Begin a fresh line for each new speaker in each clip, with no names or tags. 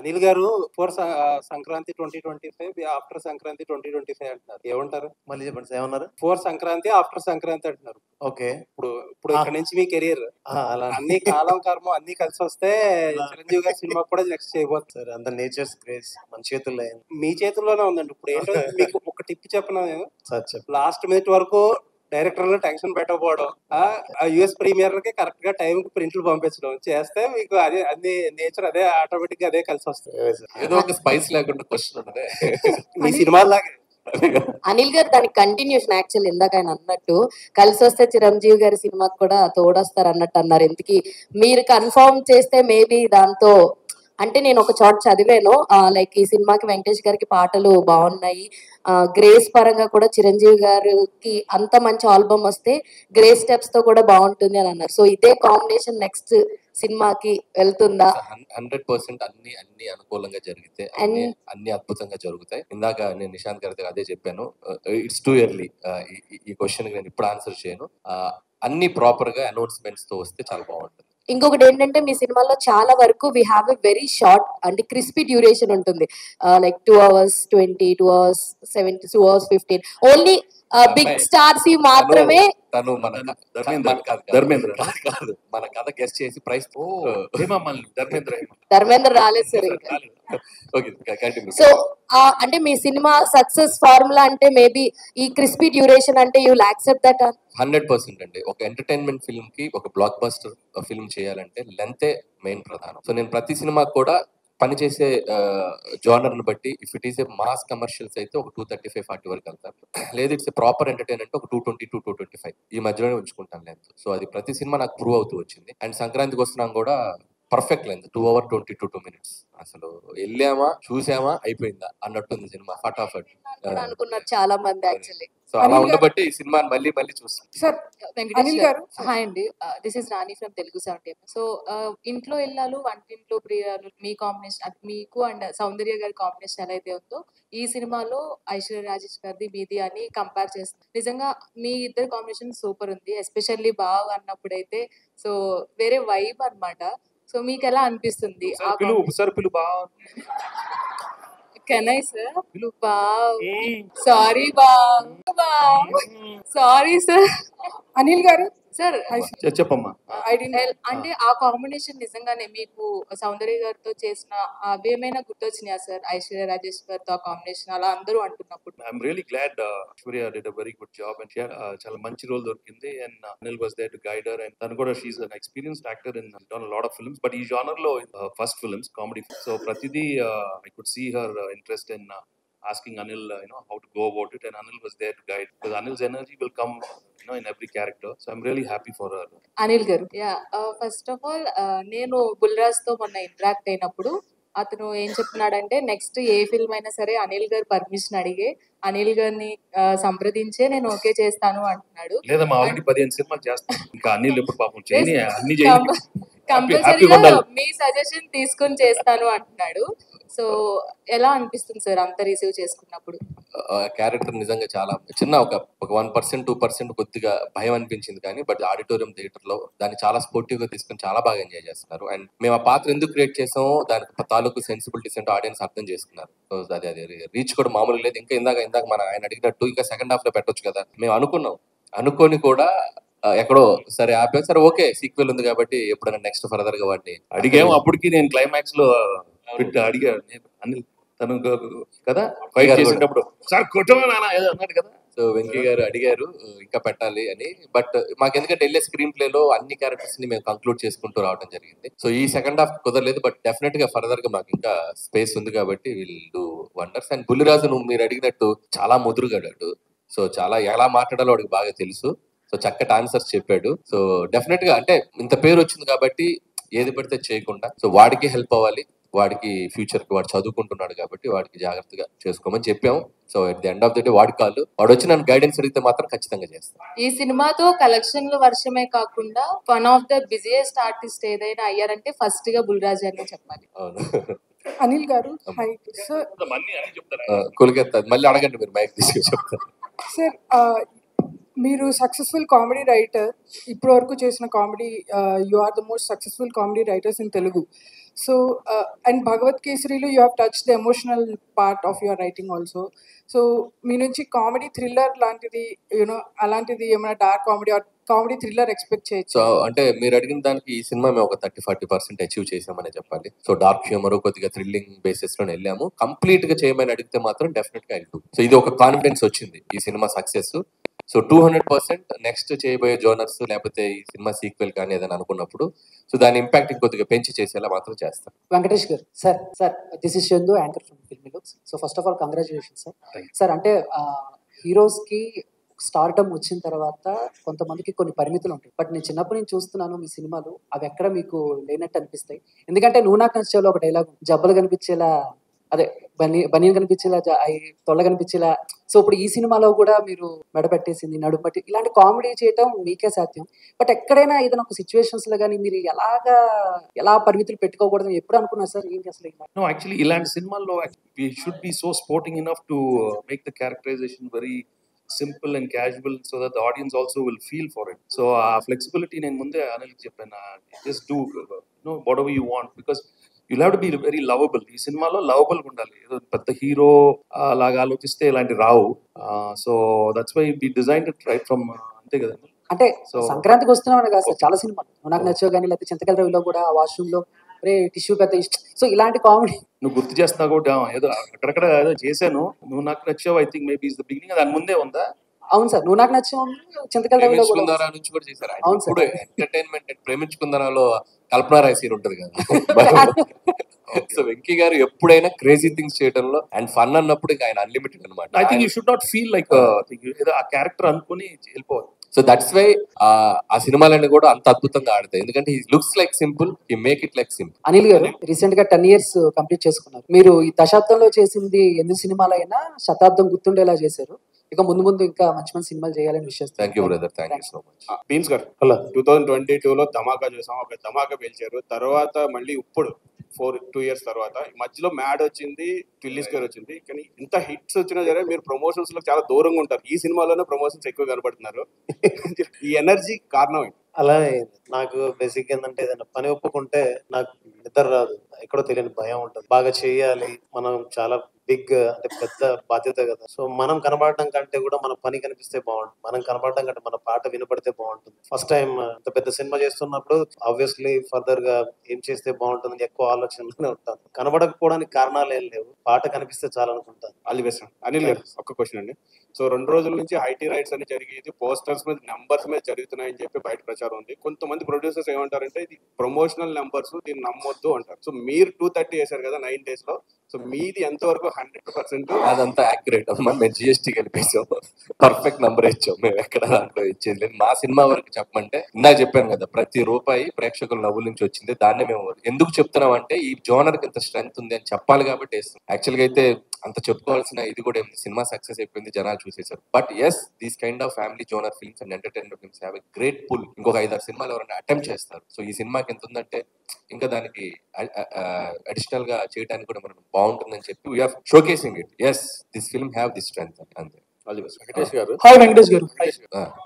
అనిల్ గారు సంక్రాంతి 2025 ఆఫ్టర్ సంక్రాంతి 2025 అంటున్నారు. ఏమంటారు?
మళ్ళీ చెప్పండి, ఏమన్నారు?
సంక్రాంతి ఆఫ్టర్ సంక్రాంతి అంటున్నారు.
ఓకే,
ఇప్పుడు ఇక్కడ నుంచి మీ కెరీర్ అన్ని కాలం కర్మ అన్ని కలిసి వస్తే చిరంజీవి గారి సినిమా కూడా నెక్స్ట్ చేయబోతుంది
సార్. అంత నేచర్స్ గ్రేస్ మన చేతుల్లో.
మీ చేతుల్లోనే ఉందండి. ఇప్పుడు ఏంటో మీకు ఒక టిప్ చెప్పను నేను.
సార్ చెప్పండి.
లాస్ట్ మినిట్ వరకు డైరెక్టర్ టెన్షన్ పెట్టకపోవడం, యుఎస్ ప్రీమియర్ కి కరెక్ట్ గా టైం కి ప్రింట్లు పంపించడం చేస్తే మీకు అదే అన్ని నేచర్ అదే ఆటోమేటిక్ గా అదే కలిసి వస్తుంది.
ఏదో ఒక స్పైస్ లేకుండా క్వశ్చన్ ఉన్నదే
మీ సినిమా లాగే.
అనిల్ గారు దానికి కంటిన్యూషన్ యాక్చువల్ ఇందాక ఆయన అన్నట్టు కలిసి వస్తే చిరంజీవి గారి సినిమాకి కూడా తోడొస్తారు అన్నట్టు అన్నారు. ఎందుకు మీరు కన్ఫర్మ్ చేస్తే మేబీ దాంతో అంటే నేను ఒక చోట చదివాను, లైక్ ఈ సినిమాకి వెంకటేష్ గారికి పాటలు బాగున్నాయి, గ్రేస్ పరంగా కూడా చిరంజీవి గారికి అంత మంచి ఆల్బమ్ వస్తే గ్రేస్ స్టెప్స్ తో కూడా బాగుంటుంది అని అన్నారు. సో ఇదే కాంబినేషన్ నెక్స్ట్ సినిమాకి వెళ్తుందా?
100% అన్ని అనుకూలంగా జరిగితే అన్ని అద్భుతంగా జరుగుతాయి. ఇందాక నేను నిశాంత్ గారి అదే చెప్పాను, ఇట్స్ టూ ఎర్లీ ఈ క్వశ్చన్ నేను ఇప్పుడు ఆన్సర్ చేయను. అన్ని ప్రాపర్ గా అనౌన్స్మెంట్స్ తో వస్తే చాలా బాగుంటుంది.
ఇంకొకటి ఏంటంటే మీ సినిమాలో చాలా వరకు we have a very short అంటే క్రిస్పీ డ్యూరేషన్ ఉంటుంది, like 2 hours 20, 2 hours 70, 2 hours 15. Only big stars మాత్రమే.
తను ధర్మేంద్ర కాదు, మన కథ గెస్ట్ చేసి ప్రైస్
ధర్మేంద్ర రాలేదు సార్. సో అంటే మీ సినిమా సక్సెస్ ఫార్ములా అంటే మేబీ ఈ క్రిస్పీ డ్యూరేషన్ అంటే యూ విల్ యాక్సెప్ట్ దట్?
100% అండి. ఒక ఎంటర్టైన్మెంట్ ఫిల్మ్ కి, ఒక బ్లాక్ బస్టర్ ఫిల్మ్ చేయాలంటే లెంతే మెయిన్ ప్రధానం. సో నేను ప్రతి సినిమా కూడా పనిచేసే జోనర్ ని బట్టి, if it is a mass commercials అయితే ఒక 235-40 వరకు వెళ్తాను. లేదు ఇట్స్ ప్రాపర్ ఎంటర్టైన్ అంటే ఒక 220-225 ఈ మధ్యలోనే ఉంచుకుంటాను లెంత్. సో అది ప్రతి సినిమా నాకు ప్రూవ్ అవుతూ వచ్చింది. అండ్ సంక్రాంతికి వస్తున్నాం కూడా పర్ఫెక్ట్ లెంత్ 2 hours 22 minutes. అసలు వెళ్ళామా చూసామా అయిపోయిందా అన్నట్టుంది సినిమా, ఫటాఫట్
అనుకున్నారు చాలా మంది యాక్చువల్లీ.
సో అలా ఉండబట్టి ఈ సినిమాని మళ్ళీ చూస్తాం.
సార్
వెంకటేష్ గారు హాయ్ అండి, this is Rani from Telugu 70. So ఇంట్లో ఇల్లాలు వంటింట్లో ప్రియాలు మీ కాంబినేషన్, మీకు అండ్ సౌందర్య గారి కాంబినేషన్ ఎలా అయితే ఉందో ఈ సినిమాలో ఐశ్వర్య రాజేష్ గారిది మీది అని కంపేర్ చేస్తుంది. నిజంగా మీ ఇద్దరు కాంబినేషన్ సూపర్ ఉంది, ఎస్పెషల్లీ బాగా అన్నప్పుడైతే సో వేరే వైబ్ అన్నమాట. సో మీకు ఎలా అనిపిస్తుంది? Can I sir? Sorry sorry sir.
Anil గారు
సార్
చెప్పమ్మా.
అంటే ఆ కాంబినేషన్ నిజంగానే మీకు సౌందర్య గారితో చేసిన అవేమైనా గుర్తొచ్చినాయా సార్? ఐశ్వర్య రాజేష్ గారితో ఆ కాంబినేషన్ అలా అందరూ అంటున్నప్పుడు.
I'm really glad Aishwarya did a very good job and చాలా మంచి రోల్ దొరికింది. And Anil was there to guide her. And తను కూడా she is an experienced actor in done lot of films, but ఈ జానర్ లో ఫస్ట్ ఫిల్మ్స్ కామెడీ. సో ప్రతిదీ I could see her interest in asking Anil, how to go about it, and Anil was there to guide, because Anil's energy will come, in every character. So I'm really happy for her.
Anil garu, first of all, నేను బుల్రాజ్ తో మొన్న interact అయినప్పుడు అతను ఏం చెప్తున్నాడంటే next a film అయినా సరే అనిల్ గారు పర్మిషన్ అడిగే అనిల్ గారిని సంప్రదించే నేను ఓకే చేస్తాను అంటున్నాడు.
లేదమ్మా, ఆల్రెడీ 15 సినిమాలు చేస్తాను, ఇంకా అనిల్ ఎప్పుడు పాపం చేయని అన్ని
కంపల్సరీగా మీ సజెషన్ తీసుకొని చేస్తాను అంటున్నాడు. సో ఎలా అనిపిస్తుంది సార్ అంత రిసీవ్ చేసుకున్నప్పుడు?
క్యారెక్టర్ నిజంగా చాలా చిన్న ఒక 1% 2% కొద్దిగా భయం అనిపించింది, కానీ బట్ ఆడిటోరియం థియేటర్ లో దాన్ని చాలా స్పోర్టివ్ గా తీసుకుని చాలా బాగా ఎంజాయ్ చేస్తున్నారు. అండ్ మేము ఆ పాత్ర ఎందుకు క్రియేట్ చేసామో దానికి తాలూకు సెన్సిబిలిటీస్ అంటే ఆడియన్స్ అర్థం చేసుకున్నారు. సో అది రీచ్ కూడా మామూలు లేదు. ఇంకా ఇందాక మన ఆయన అడిగినట్టు ఇంకా సెకండ్ హాఫ్ లో పెట్టొచ్చు కదా మేము అనుకొని కూడా ఎక్కడో సరే ఆపే, సరే ఓకే సీక్వెల్ ఉంది కాబట్టి ఎప్పుడైనా నెక్స్ట్ ఫర్దర్ గా వాడిని
అడిగాము. అప్పటికి నేను క్లైమాక్స్ లో అడిగా అనిల్ తను కదా ఫైట్ చేసేటప్పుడు సార్ కొట్టమని అన్నాడు కదా.
సో వెంకీ గారు అడిగారు ఇంకా పెట్టాలి అని, బట్ మాకు ఎందుకంటే వెళ్ళే స్క్రీన్ ప్లే లో అన్ని క్యారెక్టర్స్ ని మేము కంక్లూడ్ చేసుకుంటూ రావడం జరిగింది. సో ఈ సెకండ్ హాఫ్ కుదరలేదు, బట్ డెఫినెట్ గా ఫర్దర్ గా మాకు ఇంకా స్పేస్ ఉంది కాబట్టి will do wonders. And Bulliraju మీరు అడిగినట్టు చాలా ముదురుగాడాడు. సో చాలా ఎలా మాట్లాడాలో వాడికి బాగా తెలుసు. సో చక్కటి ఆన్సర్స్ చెప్పాడు. సో డెఫినెట్ గా అంటే ఇంత పేరు వచ్చింది కాబట్టి ఏది పడితే చేయకుండా, సో వాడికి హెల్ప్ అవ్వాలి, వాడికి ఫ్యూచర్ కి వాడు చదువుకుంటున్నాడు కాబట్టి వాడికి జాగ్రత్తగా చేసుకోమని చెప్పాము. So at the end of the day వాడు వచ్చి నన్ను గైడెన్స్ అడిగితే మాత్రం ఖచ్చితంగా చేస్తాను.
ఈ సినిమాతో కలెక్షన్ల వర్షమే కాకుండా one of the busiest artist ఏదైనా అయ్యారంటే ఫస్ట్ గా బుల్రాజ్ అని చెప్పాలి.
అనిల్ గారు
కొలికెత్తారు, మళ్ళీ అడగండి మీరు మైక్ తీసుకొని చెప్తారు.
సార్ మీరు సక్సెస్ఫుల్ కామెడీ రైటర్, ఇప్పటి వరకు చేసిన comedy you are the most successful comedy writers in Telugu. So, and Bhagavad Kesarilu, you have touched the emotional part of your writing also. So, మీ నుంచి కామెడీ థ్రిల్లర్ లాంటిది అలాంటిది ఏమైనా dark comedy or comedy thriller expect చేయొచ్చు.
So అంటే మీరు అడిగిన దానికి ఈ సినిమా మేము ఒక 30-40% అచీవ్ చేసామని చెప్పాలి. సో డార్క్ హ్యూమర్ కొద్దిగా థ్రిల్లింగ్ బేసిస్ లో వెళ్ళాము. కంప్లీట్ గా చేయమని అడిగితే మాత్రం డెఫినెట్ గా వెళ్తూ. సో ఇది ఒక కాన్ఫిడెన్స్ వచ్చింది ఈ సినిమా సక్సెస్. సో 200% నెక్స్ట్ చేయబోయే జోనర్స్ లేకపోతే ఈ సినిమా సీక్వెల్ కానీ ఏదైనా అనుకున్నప్పుడు సో దాని ఇంపాక్ట్ ఇంకొద్దిగా పెంచి చేసేలా మాత్రం చేస్తాం.
వెంకటేష్ గారు, sir this is Chandu, anchor from filmy looks. So first of all congratulation sir. అంటే హీరోస్ కి స్టార్డమ్ వచ్చిన తర్వాత కొంతమందికి కొన్ని పరిమితులు ఉంటాయి. బట్ నేను చిన్నప్పటి నుంచి చూస్తున్నాను మీ సినిమాలు, అవి ఎక్కడ మీకు లేనట్టు అనిపిస్తాయి. ఎందుకంటే నువ్వు నాకు నచ్చేలా ఒక డైలాగ్, జబ్బలు కనిపించేలా, అదే బనీన్ కనిపించేలా, తొళ్ళ కనిపించేలా. సో ఇప్పుడు ఈ సినిమాలో కూడా మీరు మెడపెట్టేసింది, నడుము పట్టి, ఇలాంటి కామెడీ చేయటం మీకే సాధ్యం. బట్ ఎక్కడైనా ఏదైనా ఒక సిచ్యువేషన్స్ లో కానీ మీరు ఎలా పరిమితులు పెట్టుకోకూడదని ఎప్పుడు అనుకున్నారు సార్? ఏంటి అసలు?
No, actually, ఇలాంటి సినిమాల్లో we should be so sporting enough to make the characterization very simple and casual so that the audience also will feel for it. So flexibility నేను ముందే అనిల్ చెప్పాను, just do whatever you want because you'll have to be very lovable. ఈ సినిమాలో lovable ఉండాలి. ఏదో పెద్ద hero లాగా ఆలోచిస్తే ఇలాంటి రావు. So that's why we designed it right from, అంతే కదండి.
అంటే సంక్రాంతికి వస్తున్నామని కాదు సార్, చాలా సినిమాలు నాకు నచ్చో కానీ, లేకపోతే చింతకల రవిలో కూడా వాష్రూమ్ లో టిష్యూ పెద్ద ఇష్టం. సో ఇలాంటి కామెడీ
నువ్వు గుర్తు చేస్తున్నావు కూడా, ఏదో అక్కడక్కడ ఏదో చేశాను, నువ్వు నాకు నచ్చావు. I think maybe is the beginning, దాని ముందే ఉందా?
అవును సార్, నువ్వు నాకు నచ్చావు చింతకల రవిలో
ప్రేమించుకుందారా నుంచి కూడా చేశారు.
అవును సార్,
ఇప్పుడు ఎంటర్టైన్మెంట్ ప్రేమించుకుందారాలో కల్పనా రాయ్ సీన్ ఉంటది కదా. సో వెంకీ గారు ఎప్పుడైనా క్రేజీ థింగ్స్ చేయడంలో అండ్ ఫన్ అన్నప్పుడు ఆయన అన్లిమిటెడ్ అనమాట.
I think you should not feel like ఏదో ఆ క్యారెక్టర్ అనుకుని వెళ్ళిపోవాలి.
సో దట్స్ వై ఆ సినిమాలన్నీ కూడా అంత అద్భుతంగా ఆడతాయి. ఎందుకంటే he looks like simple, he make it like simple.
Anil గారు రీసెంట్ గా 10 years కంప్లీట్ చేసుకున్నారు. మీరు ఈ దశాబ్దంలో చేసింది ఎన్ని సినిమాలైనా శతాబ్దం గుర్తుండేలా చేశారు. ఇక ముందు ముందు ఇంకా మంచి మంచి సినిమాలు చేయాలని విషయం.
Thank you brother, thank you so much.
Beans గారు, 2022లో ధమాకా చూసాం, ఒక ధమాకా పిలిచారు. తర్వాత మళ్ళీ ఇప్పుడు 2 years తర్వాత మధ్యలో మ్యాడ్ వచ్చింది, టిల్లీస్ గారు వచ్చింది. కానీ ఇంత హిట్స్ వచ్చినా సరే మీరు ప్రమోషన్స్ లో చాలా దూరంగా ఉంటారు. ఈ సినిమాలోనే ప్రమోషన్స్ ఎక్కువ కనబడుతున్నారు. ఈ ఎనర్జీ కారణం ఏంటి?
అలానే నాకు బేసిక్ ఏంటంటే ఏదైనా పని ఒప్పుకుంటే నాకు నిద్ర రాదు, ఎక్కడో తెలియని భయం ఉంటుంది. బాగా చేయాలి, మనం చాలా బిగ్ అంటే పెద్ద బాధ్యత కదా. సో మనం కనబడడం కంటే కూడా మన పని కనిపిస్తే బాగుంటుంది, మనం కనబడడం కంటే మన పాట వినపడితే బాగుంటుంది. ఫస్ట్ టైం అంత పెద్ద సినిమా చేస్తున్నప్పుడు ఆబ్వియస్లీ ఫర్దర్ గా ఏం చేస్తే బాగుంటుంది ఎక్కువ ఆలోచనలోనే ఉంటాను. కనబడకపోవడానికి కారణాలు ఏం లేవు, పాట కనిపిస్తే చాలా అనుకుంటాను.
అలివేషన్. అనిల్ గారు, ఒక్క క్వశ్చన్ అండి. సో 2 రోజుల నుంచి ఐటీ రైట్స్ అని జరిగేది, పోస్టర్స్ మీద నెంబర్స్ మీద జరుగుతున్నాయని చెప్పి బయట ప్రచారం ఉంది. కొంతమంది ప్రొడ్యూసర్స్ ఏమంటారంటే ఇది ప్రమోషనల్ నెంబర్స్, దీన్ని నమ్మొద్దు అంటారు. సో మీరు 230 చేశారు కదా 9 days లో. సో మీది ఎంతవరకు 100%?
అదంతా యాక్యురేట్ అమ్మా. మేము జిఎస్టీ కలిపేసాం, పర్ఫెక్ట్ నంబర్ ఇచ్చాం. మేము ఎక్కడ దాంట్లో ఇచ్చేది లేదు. మా సినిమా వరకు చెప్పమంటే ఇందాక చెప్పాను కదా, ప్రతి రూపాయి ప్రేక్షకుల నవ్వుల నుంచి వచ్చింది. దాన్నే మేము ఎందుకు చెప్తున్నాం అంటే ఈ జోనర్ కి ఇంత స్ట్రెంత్ ఉంది అని చెప్పాలి కాబట్టి వేస్తాం. యాక్చువల్ గా అయితే అంత చెప్పుకోవాల్సిన ఇది కూడా ఏంది, సినిమా సక్సెస్ అయిపోయింది, జనాలు చూసేశారు. But yes, these kind of family genre films and entertainment films have a great pull. ఇంకొక 5-6 సినిమాలు ఎవరైనా అటెంప్ట్ చేస్తారు. సో ఈ సినిమాకి ఎంత ఉందంటే ఇంకా దానికి అడిషనల్ గా చేయడానికి కూడా మనం బాగుంటుందని చెప్పి we are showcasing it. Yes, this film have this strength అంతే.
వెంకటేష్ గారు,
హాయ్ వెంకటేష్ గారు.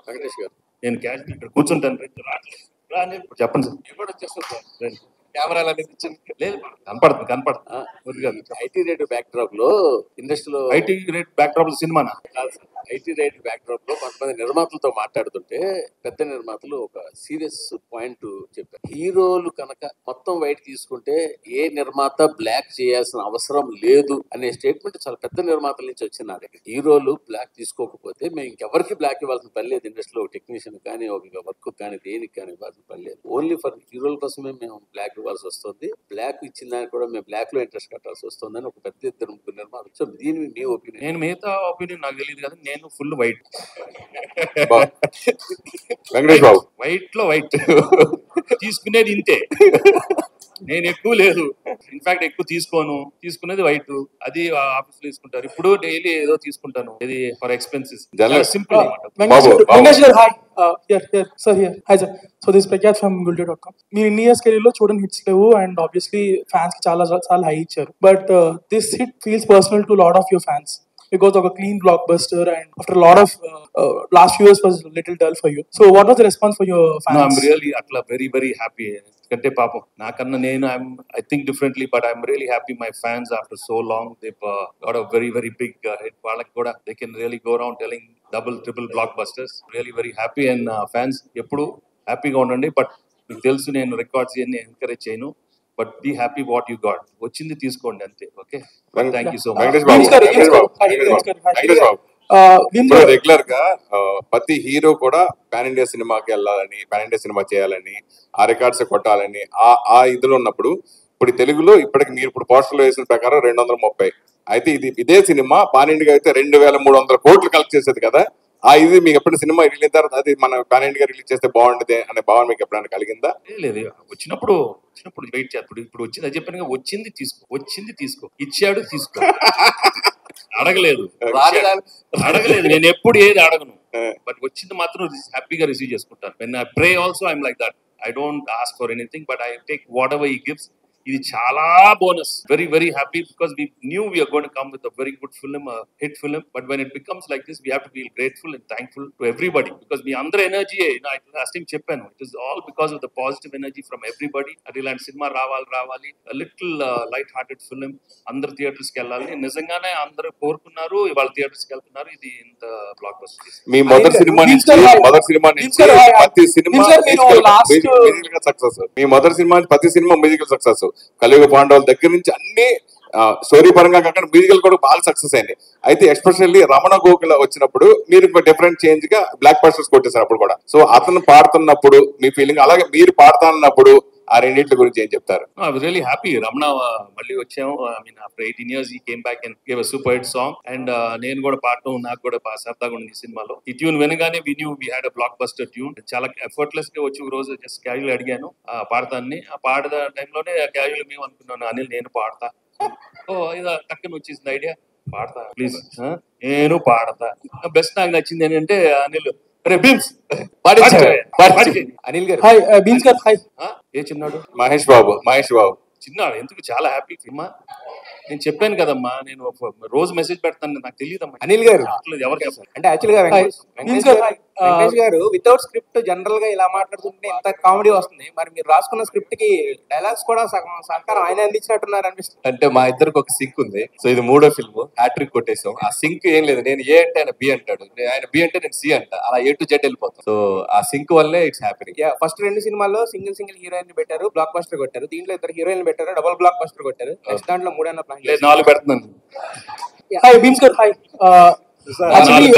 వెంకటేష్ గారు,
నేను క్యాష్ ఇక్కడ కూర్చుంటాను. చెప్పండి సార్.
ఇప్పుడు వచ్చేస్తుంది సార్, కెమెరాలు అనేది
లేదు, కనపడుతుంది.
ఐటీ రేట్ బ్యాక్ డ్రాప్ లో ఇండస్ట్రీలో
ఐటీ రేట్ బ్యాక్ డ్రాప్ సినిమానా?
ఐటీ రేట్ బ్యాక్ డ్రాప్ లో కొంతమంది నిర్మాతలతో మాట్లాడుతుంటే పెద్ద నిర్మాతలు ఒక సీరియస్ పాయింట్ చెప్పారు. హీరోలు కనుక మొత్తం వైట్ తీసుకుంటే ఏ నిర్మాత బ్లాక్ చేయాల్సిన అవసరం లేదు అనే స్టేట్మెంట్ చాలా పెద్ద నిర్మాతల నుంచి వచ్చింది నా దగ్గర. హీరోలు బ్లాక్ తీసుకోకపోతే మేము ఇంకెవరికి బ్లాక్ ఇవ్వాల్సిన పని లేదు. ఇండస్ట్రీలో ఒక టెక్నీషియన్ కానీ ఒక వర్క్ కానీ దేనికి కానీ ఇవ్వాల్సిన పని లేదు. ఓన్లీ ఫర్ హీరోల కోసమే మేము బ్లాక్ ఇవ్వాల్సి వస్తుంది. బ్లాక్ ఇచ్చిన దానికి కూడా మేము బ్లాక్ లో ఇంట్రెస్ట్ కట్టాల్సి వస్తుంది అని ఒక పెద్ద 2-3 నిర్మాతలు. సో దీని మీ ఒపీనియన్?
నేను మిగతా ఒపీనియన్ నాకు తెలియదు కదా, నేను ఫుల్ వైట్.
వెంకటేష్ బాబు,
వైట్ లో వైట్ తీసుకునేది ఇంతే, నేను ఎక్కువ లేదు. ఇన్ఫాక్ట్ ఎక్కువ తీసుకునేది వైట్. అది ఆఫీస్ లో తీసుకుంటారు. ఇప్పుడు డైలీ ఏదో తీసుకుంటాను, ఇది ఫర్ ఎక్స్పెన్సెస్. సింపుల్
వెంకటేష్ గారు, hi. Sir here. Hi sir. So this Prakhyat from gulde.com. మీరు ఇన్ని ఇయర్స్ కెరీర్ లో చూడని హిట్స్ లేవు అండ్ ఆబ్వియస్లీ ఫ్యాన్స్ కి చాలా హై ఇచ్చారు. But this hit feels personal to lot of your fans. because of a clean blockbuster, and after a lot of last few years was a little dull for you. So what was the response for your
No, I'm
fans?
really అట్లా very happy. ఎందుకంటే పాపం నాకన్నా నేను I think differently, but I'm really happy my fans after so long they've got a very big hit. వాళ్ళకి కూడా they can really go around telling double triple blockbusters. Really very happy, and fans ఎప్పుడు హ్యాపీగా ఉండండి. But మీకు తెలుసు నేను records ఇవన్నీ encourage చేయను, but be happy what you got, వచ్చింది తీసుకోండి అంతే. Okay, thank you so much.
Venkatesh Babu ఇప్పుడు రెగ్యులర్ గా ప్రతి హీరో కూడా పాన్ ఇండియా సినిమాకి వెళ్ళాలని, పాన్ ఇండియా సినిమా చేయాలని, ఆ రికార్డ్స్ కొట్టాలని ఆ ఇదిలో ఉన్నప్పుడు, ఇప్పుడు తెలుగులో ఇప్పటికి మీరు ఇప్పుడు పోస్టర్లో వేసిన ప్రకారం 230, అయితే ఇదే సినిమా పాన్ ఇండియా అయితే 2300 కోట్లు కలెక్ట్ చేసేది కదా. ఇది మీకు ఎప్పుడు సినిమా రిలీజ్ తర్వాత అది మన పాన్ ఇండియా రిలీజ్ చేస్తే బాగుంటుంది అనే భావన మీకు ఎప్పుడైనా కలిగిందా?
లేదు, వచ్చినప్పుడు వెయిట్ చేస్తాడు. ఇప్పుడు వచ్చింది అది చెప్పాను, వచ్చింది తీసుకో, ఇచ్చాడు తీసుకో, అడగలేదు. నేను ఎప్పుడు ఏది అడగను, బట్ వచ్చింది మాత్రం హ్యాపీగా రిసీవ్ చేసుకుంటాను. When I pray also I'm like that. I don't ask for anything, but I take what ever he gives. ఇది చాలా bonus. Very happy because we knew we are going to come with a very good film, a hit film, but when it becomes like this we have to feel grateful and thankful to everybody because మీ అందరి energy, last time చెప్పాను, it is all because of the positive energy from everybody. అది ఇలాంటి cinema రావాలి, little light hearted film, అందరు theatres కి వెళ్ళాలి. నిజంగానే అందరూ కోరుకున్నారు, ఇవాళ థియేటర్స్ కి వెళ్తున్నారు. ఇది ఇంత బ్లాక్ బస్టర్.
మీ మొదటి సినిమా నుంచి ప్రతి సినిమా సక్సెస్, మీ మొదటి సినిమా ప్రతి సినిమా మ్యూజికల్ సక్సెస్. కలియుగ పాండవుల దగ్గర నుంచి అన్ని స్టోరీ పరంగా కాకుండా మ్యూజికల్ కూడా బాగా సక్సెస్ అయింది. అయితే ఎస్పెషల్లీ రమణ గోకుల వచ్చినప్పుడు మీరు డిఫరెంట్ చేంజ్ గా బ్లాక్ బస్టర్స్ కొట్టేశారు అప్పుడు కూడా. సో అతను పాడుతున్నప్పుడు మీ ఫీలింగ్, అలాగే మీరు పాడుతున్నప్పుడు ఆ రెండింటి గురించి ఏం చెప్తారు?
I was really happy. Ramana మళ్ళీ వచ్చాము. I mean after 18 years he came back and gave a super hit song, and నేను కూడా పాడటం నాకు కూడా సరదాగా ఉంది ఈ సినిమాలో. ఈ ట్యూన్ వినగానే we knew we had a blockbuster tune. చాలా ఎఫర్ట్లెస్ గా వచ్చి ఒక రోజు జస్ట్ క్యాజువల్ అడిగాను పాడతాన్ని. ఆ పాడద టైంలోనే క్యాజువల్ మేము అనుకున్నాను, అనిల్ నేను పాడతా. ఇదా టక్కన వచ్చేసింది ఐడియా, పాడతా ప్లీజ్, నేను పాడతా. బెస్ట్ నాకు నచ్చింది ఏంటంటే అనిల్ అనిల్ గారు, ఏ చిన్నాడు,
మహేష్ బాబు
చిన్నాడు ఎందుకు చాలా హ్యాపీ సినిమా. నేను చెప్పాను కదమ్మా, నేను రోజు మెసేజ్ పెడతాను, నాకు తెలియదమ్మా.
అనిల్ గారు
ఎవరు చెప్పారు
అంటే యాక్చువల్ గా వెంకటేష్ గారు వితౌట్ స్క్రిప్ట్ జనరల్ గా ఇలా మాట్లాడుతుంటే ఎంత కామెడీ వస్తుంది. మరి మీరు రాసుకున్న స్క్రిప్ట్ కి డైలాగ్స్ కూడా సహకారం ఆయన అందించినట్టున్నారు అనిపిస్తుంది.
అంటే మా ఇద్దరికి ఒక సింక్ ఉంది. సో ఇది 3వ ఫిల్మ్, హ్యాట్రిక్ కొట్టేసాం. ఆ సింక్ ఏం లేదు, నేను ఏ అంటే ఆయన బి అంటాడు, ఆయన బి అంటే నేను సి అంట, అలా A to Z వెళ్ళిపోతాం. సో ఆ సింక్ వల్లే ఇట్స్ హ్యాపీనింగ్.
ఫస్ట్ 2 సినిమాల్లో సింగిల్ హీరోయిన్ పెట్టారు, బ్లాక్ బస్టర్ కొట్టారు. దీంట్లో 2 హీరోయిన్ పెట్టారు, డబుల్ బ్లాక్ బస్టర్ కొట్టారు. నెక్స్ట్ దాంట్లో 3 ప్లాన్
4 పెడుతున్నాను.
Hi, Beams sir. Hi. Actually,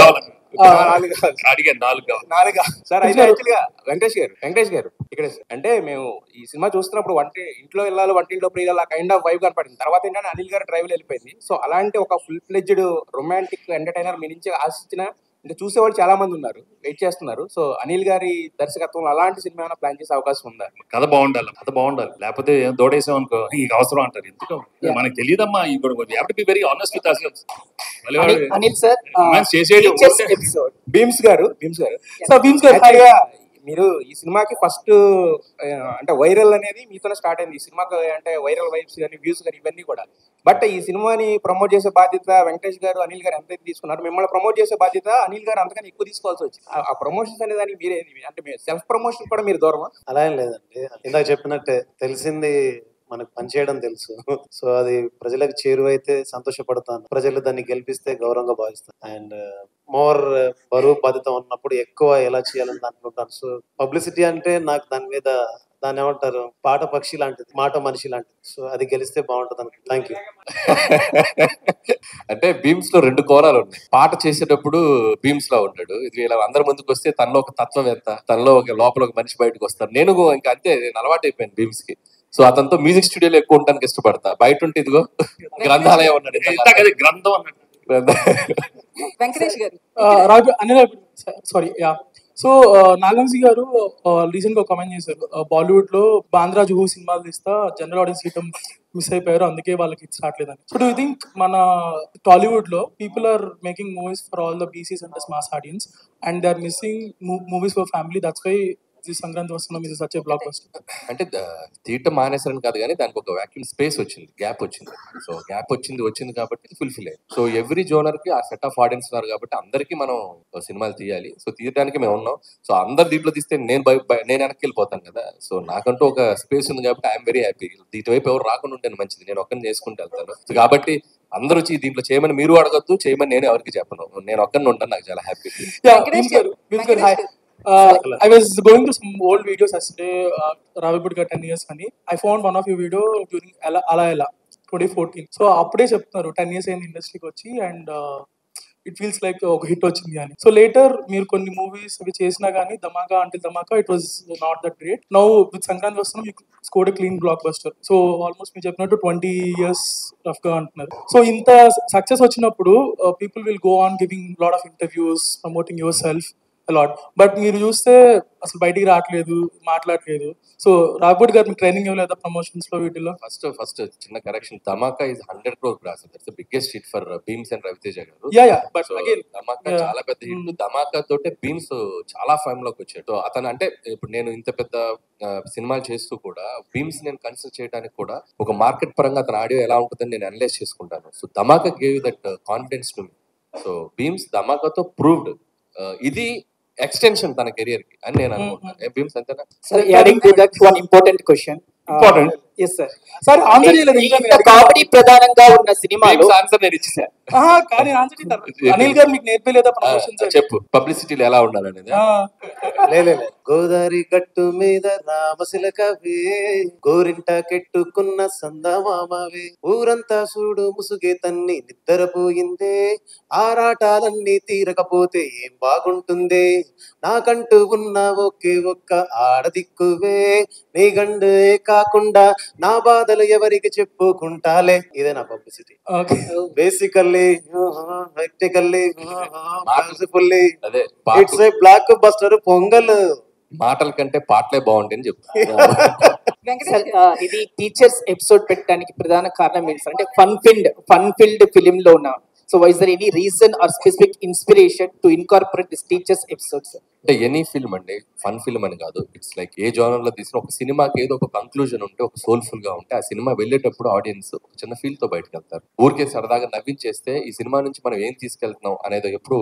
అడిగాను 4
సార్. అయితే యాక్చువల్ గా వెంకటేష్ గారు ఇక్కడ అంటే మేము ఈ సినిమా చూస్తున్నప్పుడు ఇంట్లో వెళ్ళాలి, వంటింట్లో ప్రియులు, ఆ కైండ్ ఆఫ్ వైబ్ కనపడింది. తర్వాత ఏంటంటే అనిల్ గారు డ్రైవ్ వెళ్ళిపోయింది. సో అలాంటి ఒక ఫుల్ ఫ్లెడ్జ్డ్ రొమాంటిక్ ఎంటర్టైనర్ మీ నుంచి ఆశించిన అంటే చూసేవాళ్ళు చాలా మంది ఉన్నారు, వెయిట్ చేస్తున్నారు. సో అనిల్ గారి దర్శకత్వంలో అలాంటి సినిమా ఏమైనా ప్లాన్ చేసే అవకాశం ఉందా?
కథ బాగుండాలి, లేకపోతే దోడేసాం అనుకో ఇది అవసరం అంటారు. ఎందుకు మనకు తెలియదమ్మా. Very honest with ourselves.
Anil sir,
Bheems గారు మీరు ఈ సినిమాకి ఫస్ట్ అంటే వైరల్ అనేది మీతోనే స్టార్ట్ అయింది. ఈ సినిమాకి అంటే వైరల్ వైబ్స్ కానీ వ్యూస్ కానీ ఇవన్నీ కూడా. బట్ ఈ సినిమాని ప్రమోట్ చేసే బాధ్యత వెంకటేష్ గారు, అనిల్ గారు ఎంతైతే తీసుకున్నారు, మిమ్మల్ని ప్రమోట్ చేసే బాధ్యత అనిల్ గారు అంతకన్నా ఎక్కువ తీసుకోవాల్సి వచ్చింది. ఆ ప్రమోషన్స్ అనే దానికి మీరే అంటే సెల్ఫ్ ప్రమోషన్ కూడా మీరు దూరమా?
అలా ఏం లేదండి, ఇందాక చెప్పినట్టే తెలిసింది మనకు పనిచేయడం తెలుసు. సో అది ప్రజలకు చేరువైతే సంతోషపడతాను, ప్రజలు దాన్ని గెలిపిస్తే గౌరవంగా భావిస్తాను. అండ్ మోర్ బరువు బాధ్యత ఉన్నప్పుడు ఎక్కువ ఎలా చేయాలని అనుకుంటాను. సో పబ్లిసిటీ అంటే నాకు దాన్ని ఏమంటారు, పాట పక్షి లాంటిది, మాట మనిషి లాంటిది. సో అది గెలిస్తే బాగుంటుంది అనుకుంటా. Thank you.
అంటే భీమ్స్ లో 2 కోణాలు ఉన్నాయి. పాట చేసేటప్పుడు భీమ్స్ లో ఉంటాడు, ఇది ఇలా అందరి ముందుకు వస్తే తనలో ఒక తత్వవేత్త, తనలో లోపల ఒక మనిషి బయటకు వస్తారు. నేను ఇంకా అంతే, నేను అలవాటు అయిపోయాను భీమ్స్ కి. సో అతనితో మ్యూజిక్ స్టూడియోలో ఎక్కువ ఉండడానికి ఇష్టపడతా. బయట ఉంటే ఇదిగో గ్రంథాలయం ఉన్నాడు,
గ్రంథం అన్నట్టు.
వెంకటేష్ గారు,
సారీ యా. సో నాగవంశీ గారు రీసెంట్ గా కామెంట్ చేశారు, బాలీవుడ్ లో బాంద్రా జుహూ సినిమాలు తీస్తా జనరల్ ఆడియన్స్ సీటం మిస్ అయిపోయారు, అందుకే వాళ్ళకి హిట్స్ రావట్లేదని. సో డూ యూ థింక్ మన టాలీవుడ్ లో people are making movies for all the BCs and mass audience and they are missing movies for family, that's why Sankranthi Vasthunnam ఇది సచ్ బ్లాక్ బస్టర్.
అంటే తీయటం మానేసారని కాదు కానీ దానికి ఒక వ్యాక్యూమ్ స్పేస్ వచ్చింది, గ్యాప్ వచ్చింది. సో గ్యాప్ వచ్చింది కాబట్టి ఫుల్ఫిల్ అయ్యింది. సో ఎవ్రీ జోనర్ కి ఆ సెట్ ఆఫ్ ఆడియన్స్ ఉన్నారు కాబట్టి అందరికీ మనం సినిమాలు తీయాలి. సో తీయడానికి మేము ఉన్నాం. సో అందరు దీంట్లో తీస్తే నేను వెనక్కి వెళ్ళిపోతాను కదా. సో నాకంటూ ఒక స్పేస్ ఉంది కాబట్టి ఐఎమ్ వెరీ హ్యాపీ. ఇటువైపు ఎవరు రాకుండా ఉంటేనే మంచిది, నేను ఒక్కరిని చేసుకుంటూ వెళ్తాను. సో కాబట్టి అందరూ వచ్చి దీంట్లో చేయమని మీరు అడగద్దు, చేయమని నేను ఎవరికి చెప్పను. నేను ఒక్కరిని ఉంటాను, నాకు చాలా happy.
I was going through some old videos yesterday, Ravipudi 10 years అని. I found one of your video during Ala 2014. So అప్పుడే చెప్తున్నారు 10 years అయిన ఇండస్ట్రీకి వచ్చి అండ్ ఇట్ ఫీల్స్ లైక్ ఒక హిట్ వచ్చింది అని. సో లేటర్ మీరు కొన్ని మూవీస్ అవి చేసినా కానీ Dhamaka it was not that great. Now with Sankranthi Vasthunam మీకు score clean blockbuster. So almost మీరు చెప్పినట్టు 20 years రఫ్ గా అంటున్నారు. సో ఇంత సక్సెస్ వచ్చినప్పుడు people will go on giving lot of interviews, promoting yourself a lot. But మీరు చూస్తే అసలు బయటికి రావట్లేదు, మాట్లాడలేదు. సో రాఘుడ్ గారు మీకు ట్రైనింగ్ ఇవ్వలేదా ప్రమోషన్స్ లో వీటిలో?
ఫస్ట్ చిన్న correction, Dhamaka is 100 crore gross. That's the biggest hit for Bheems and Ravi Teja garu.
But again
ధమాకా చాలా పెద్ద హిట్. ధమాకా తోటే భీమ్స్ చాలా ఫేమ్ లోకి వచ్చాడు. అతను అంటే ఇప్పుడు నేను ఇంత పెద్ద సినిమాలు చేస్తూ కూడా భీమ్స్ నేను కన్సిడర్ చేయడానికి కూడా ఒక మార్కెట్ పరంగా అతని ఆడియో ఎలా ఉంటుందని నేను అనలైజ్ చేసుకుంటాను. So Dhamaka gave that confidence to me. So Bheems ధమాకాతో ప్రూవ్డ్ ఇది ఎక్స్టెన్షన్ తన కెరియర్ కి అని నేను అనుకుంటున్నాను. భీమ్స్ అంతేనా?
Sir, adding to that one important question.
Important.
Yes, sir.
Sir answer చేయలేదు ఇంకా.
ఇంత కామెడీ ప్రధానంగా ఉన్న సినిమాలు
ఆన్సర్ నేను ఇచ్చేసా.
కానీ ఆన్సర్ చేస్తారు. అనిల్ గారు మీకు నేర్పలేదా ప్రమోషన్స్?
చెప్పు, పబ్లిసిటీలు ఎలా ఉండాలనేది.
లే గోదావరి గట్టు మీద రామశిలకవే, గోరింట కెట్టుకున్న సందమామవే, ఊరంతా చూడు ముసుగే తన్ని నిద్రపోయిందే, ఆరాటాలన్నీ తీరకపోతే ఏం బాగుంటుందే, నాకంటూ ఉన్న ఒకే ఒక్క ఆడదిక్కువే, నీ గండే కాకుండా నా బాధలు ఎవరికి చెప్పుకుంటాలే. ఇదే నా publicity. Basically practically it's a block buster pongal.
మాటల కంటే పాటలే బాగుంటాయి అని చెప్తాను.
ఇది టీచర్స్ ఎపిసోడ్ పెట్టడానికి ప్రధాన కారణం ఏంటి సార్? అంటే ఫన్ ఫిల్డ్ ఫిలిం లో ఉన్న. So is there any reason or specific inspiration to incorporate this teachers episodes?
అంటే ఎనీ ఫిల్మ్ అండి, ఫన్ ఫిల్మ్ అని కాదు. ఇట్స్ లైక్ ఏ జోనర్ లో తీసిన ఒక సినిమాకి ఏదో ఒక కంక్లూజన్ ఉంటే, ఒక సోల్ఫుల్ గా ఉంటే, ఆ సినిమా వెళ్ళేటప్పుడు ఆడియన్స్ ఒక చిన్న ఫీల్ తో బయటకు వెళ్తారు. ఊరికే సరదాగా నవ్వించేస్తే ఈ సినిమా నుంచి మనం ఏం తీసుకెళ్తున్నాం అనేది ఎప్పుడు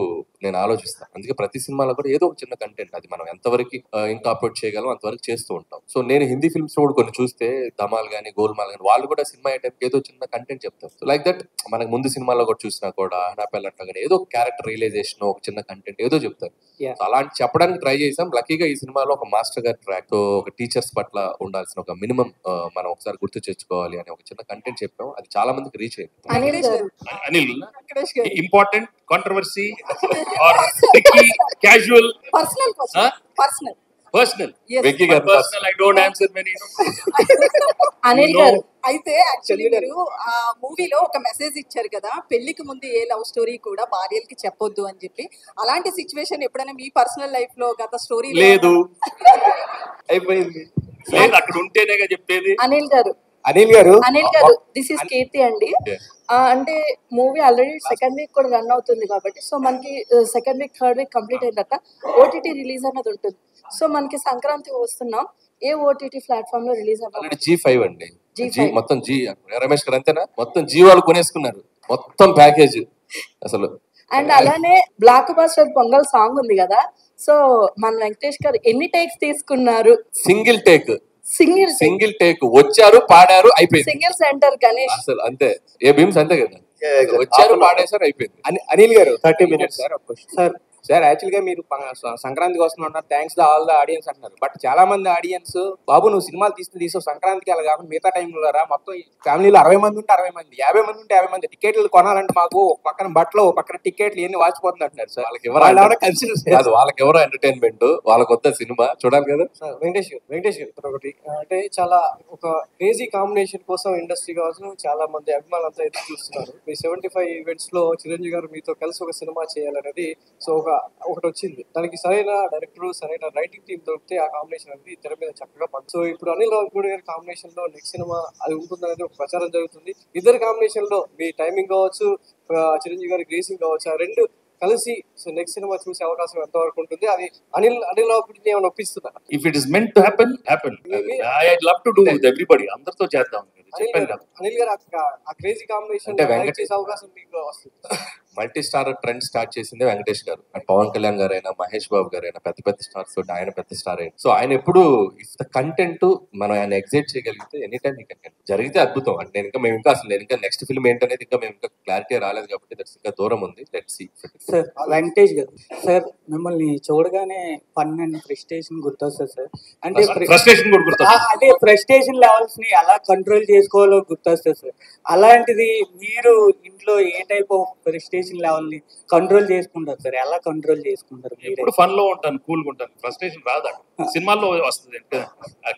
నేను ఆలోచిస్తాను. అందుకే ప్రతి సినిమాలో కూడా ఏదో ఒక చిన్న కంటెంట్, అది మనం ఎంతవరకు ఇంకార్పొరేట్ చేయగలం అంతవరకు చేస్తూ ఉంటాం. సో నేను హిందీ ఫిల్మ్స్ కూడా కొన్ని చూస్తే, ధమాల్ గానీ గోల్మాల్ గానీ, వాళ్ళు కూడా సినిమా అయ్యేటప్పుడు ఏదో చిన్న కంటెంట్ చెప్తారు. సో లైక్ దట్ మనకు ముందు సినిమాలో కూడా చూసినా కూడా నా పిల్లట్లా కానీ ఏదో క్యారెక్టర్ రియలైజేషన్, ఒక చిన్న కంటెంట్ ఏదో చెప్తారు. అలాంటి చెప్పడానికి ట్రై చేసాం. లక్కీగా ఈ సినిమాలో ఒక మాస్టర్ గారి ట్రాక్ తో ఒక టీచర్స్ పట్ల ఉండాల్సిన ఒక మినిమం మనం ఒకసారి గుర్తు తెచ్చుకోవాలి అని ఒక చిన్న కంటెంట్ చెప్పాం. అది చాలా మందికి రీచ్ అయింది.
Anil, important controversy or casual personal
Venky garu
personal I don't answer many.
Anil garu
అయితే యాక్చువల్లీ మీరు ఆ మూవీలో ఒక మెసేజ్ ఇచ్చారు కదా, పెళ్లికి ముందు ఏ లవ్ స్టోరీ కూడా భార్యలకి చెప్పొద్దు అని చెప్పి. అలాంటి సిచ్యువేషన్ ఎప్పుడైనా మీ పర్సనల్ లైఫ్ లో గత స్టోరీ
లేదు? అయిపోయింది. లేదు, అక్కడ ఉంటేనేగా చెప్పేది.
అనిల్ గారు దిస్ ఇస్ కీర్తి అండి. అంటే మూవీ ఆల్రెడీ సెకండ్ వీక్ కూడా రన్ అవుతుంది కాబట్టి, సో మనకి second week third week complete అయిన తర్వాత ఓటీటీ రిలీజ్ అనేది ఉంటుంది. సో మనకి సంక్రాంతి వస్తున్నాం, ఏ ఓటీటీ ప్లాట్ఫామ్ లో రిలీజ్ అవ్వాలి?
G5 అండి. మొత్తం జీ రమేష్ గారు అంతేనా? మొత్తం జీ వాళ్ళు కొనేసుకున్నారు మొత్తం ప్యాకేజ్ అసలు.
అండ్ అలానే బ్లాక్ బస్టర్ పొంగల్ సాంగ్ ఉంది కదా, సో మన వెంకటేష్ గారు ఎన్ని టేక్స్ తీసుకున్నారు?
సింగిల్ టేక్
సింగిల్
టేక్ వచ్చారు, పాడారు, అయిపోయింది.
సింగిల్ సెంటర్ గణేష్
అసలు అంతే. ఏ భీమ్స్ అంతే కదా, వచ్చారు, పాడేశారు, అయిపోయింది.
అనిల్ గారు
30 minutes
సార్ యాక్చువల్ గా మీరు సంక్రాంతికి వస్తున్నారు, thanks the all the audience అంటున్నారు. బట్ చాలా మంది ఆడియన్స్, బాబు నువ్వు సినిమాలు తీసావు సంక్రాంతికి అలా కాకుండా మిగతా టైంలో రా, మొత్తం ఫ్యామిలీలో 60 మంది ఉంటే 60 మంది, 50 మంది ఉంటే 50 మంది, టికెట్లు కొనాలంటే మాకు ఒక పక్కన బట్టలు, ఒక పక్కన టికెట్లు ఎన్ని వాచిపోతుంది అంటున్నారు సార్.
వాళ్ళకి ఎవరో ఎంటర్టైన్మెంట్, వాళ్ళకి కొత్త సినిమా చూడాలి కదా.
వెంకటేష్ గారు ఒకటి అంటే చాలా ఒక క్రేజీ కాంబినేషన్ కోసం ఇండస్ట్రీ కావచ్చు చాలా మంది అభిమానులు అంతా ఎదురు చూస్తున్నారు. మీ 75 ఈవెంట్స్ లో చిరంజీవి గారు మీతో కలిసి ఒక సినిమా చేయాలనేది సో ఒకటి వచ్చింది. దానికి సరైన డైరెక్టర్, సరైన రైటింగ్ టీం దొరికితే ఆ కాంబినేషన్ అనేది తెర మీద చక్కగా పడుతుంది. సో ఇప్పుడు అనిల్ రావిపూడి గారి కాంబినేషన్ లో నెక్స్ట్ సినిమా అది ఉంటుందనేది ఒక ప్రచారం జరుగుతుంది. ఇద్దరు కాంబినేషన్ లో మీ టైమింగ్ కావచ్చు, చిరంజీవి గారి గ్రేసింగ్ కావచ్చు, ఆ రెండు కలిసి సో నెక్స్ట్ సినిమా చూసే అవకాశం ఎంతవరకు ఉంటుంది? అది అనిల్ రావుపూడిని ఏమైనా ఒప్పిస్తుందా?
If it is meant to happen I love to do with everybody, అందరితో చేద్దాం. చెప్పాను కదా,
అనిల్ గారు ఆ క్రేజీ కాంబినేషన్
అంటే
చేసే అవకాశం మీకు వస్తుంది.
మల్టీ స్టార్ ట్రెండ్ స్టార్ట్ చేసింది వెంకటేష్ గారు. పవన్ కళ్యాణ్ గారు అయినా, మహేష్ బాబు గారు అయినా, పెద్ద పెద్ద స్టార్స్ తోటి ఆయన పెద్ద స్టార్ అయింది. సో ఆయన ఎప్పుడు ఇఫ్ ద కంటెంట్ మనం ఆయన ఎగ్జైట్ చేయగలిగితే ఎనీ టైం ఈ కంటెంట్ జరిగితే అద్భుతం. అంటే నేను ఇంకా నెక్స్ట్ ఫిల్మ్ ఏంటనేది ఇంకా మేము ఇంకా క్లారిటీ రాలేదు కాబట్టి దట్స్ ఇంకా దూరం ఉంది. Let's see.
సార్ వెంకటేష్ గారు, సార్ మిమ్మల్ని చూడగానే ఫన్ అండ్ ఫ్రస్ట్రేషన్ గుర్తొస్తుంది సార్. అంటే
ఫ్రస్ట్రేషన్ కూడా గుర్తొస్తుంది.
అంటే ఫ్రస్ట్రేషన్ లెవెల్స్ ని ఎలా కంట్రోల్ చేసుకోవాలో గుర్తొస్తుంది సార్. అలాంటిది మీరు ఇంట్లో ఏ టైప్ ఆఫ్ ఫ్రస్ట్రేషన్ లెవెల్ ని కంట్రోల్ చేసుకుంటారు సార్? ఎలా కంట్రోల్ చేసుకుంటారు?
ఇప్పుడు ఫన్ లో ఉంటాను, కూల్ గా ఉంటాను, ఫ్రస్ట్రేషన్ రాదా? సినిమాల్లో వస్తుంది అంటే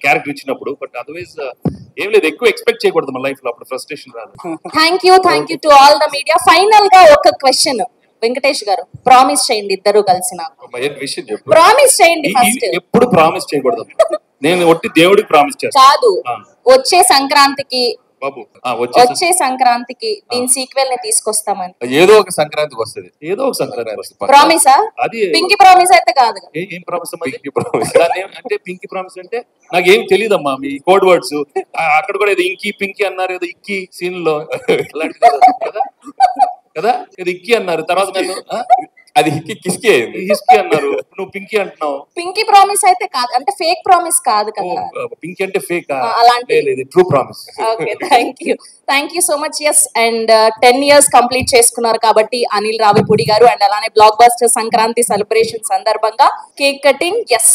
క్యారెక్టర్ ఇచ్చినప్పుడు. బట్ అదర్వైజ్ ఏం లేదు, ఎక్కువ ఎక్స్పెక్ట్ చేయకూడదు మన లైఫ్ లో, అప్పుడు ఫ్రస్ట్రేషన్ రాదు.
Thank you to all the media. Final గా ఒక క్వశ్చన్ వెంకటేష్ గారు, ప్రామిస్ చేయండి ఇద్దరు కలిసి నాకు.
విషయం చెప్పు.
ప్రామిస్ చేయండి ఫస్ట్.
ఎప్పుడు ప్రామిస్ చేయకూడదు. నేను ఒట్టి దేవుడికి ప్రామిస్ చేస్తాను.
కాదు, వచ్చే సంక్రాంతికి
బాబు
వచ్చే సంక్రాంతికి దీని సీక్వెల్ ని తీసుకొస్తామని.
ఏదో ఒక సంక్రాంతికి వస్తుంది.
ఏదో ఒక సంక్రాంతి వస్తుంది.
ప్రామిసా?
అది
పింకీ ప్రామిస్ అయితే కాదు.
ఏం ప్రామిస్? పింకీ ప్రామిస్ అంటే పింకీ ప్రామిస్ అంటే నాకేం తెలియదమ్మా మీ కోడ్ వర్డ్స్. అక్కడ కూడా ఏదో ఇంకీ పింకీ అన్నారు, ఏదో ఇక్కి సీన్ లో అలాంటిది కదా కదా, ఏదో ఇక్కి అన్నారు. తర్వాత నన్ను
అది హిస్కీ
అన్నారు, నువ్వు పింకీ అంటున్నావు.
పింకీ ప్రామిస్ అయితే కాదు, అంటే ఫేక్ ప్రామిస్ కాదు కదా.
పింకీ అంటే ఫేక్,
అలాంటి
true promise.
Okay, thank you so much. Yes, and 10 years complete చేసుకున్నారు కాబట్టి అనిల్ రావిపూడి గారు, అండ్ అలానే బ్లాక్ బస్టర్ సంక్రాంతి సెలబ్రేషన్ సందర్భంగా cake cutting. Yes,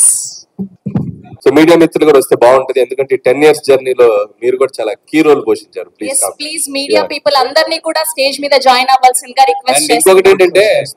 so media మిత్రులు కూడా వస్తే బాగుంటది, ఎందుకంటే 10 years జర్నీలో మీరు కూడా చాలా కీ రోల్ పోషించారు.
ప్లీజ్ మీడియా పీపుల్ అందరినీ కూడా స్టేజ్ మీద జాయిన్ అవ్వాల్సిందిగా రిక్వెస్ట్ చేస్తున్నాను.
ఇంకొకటి ఏంటంటే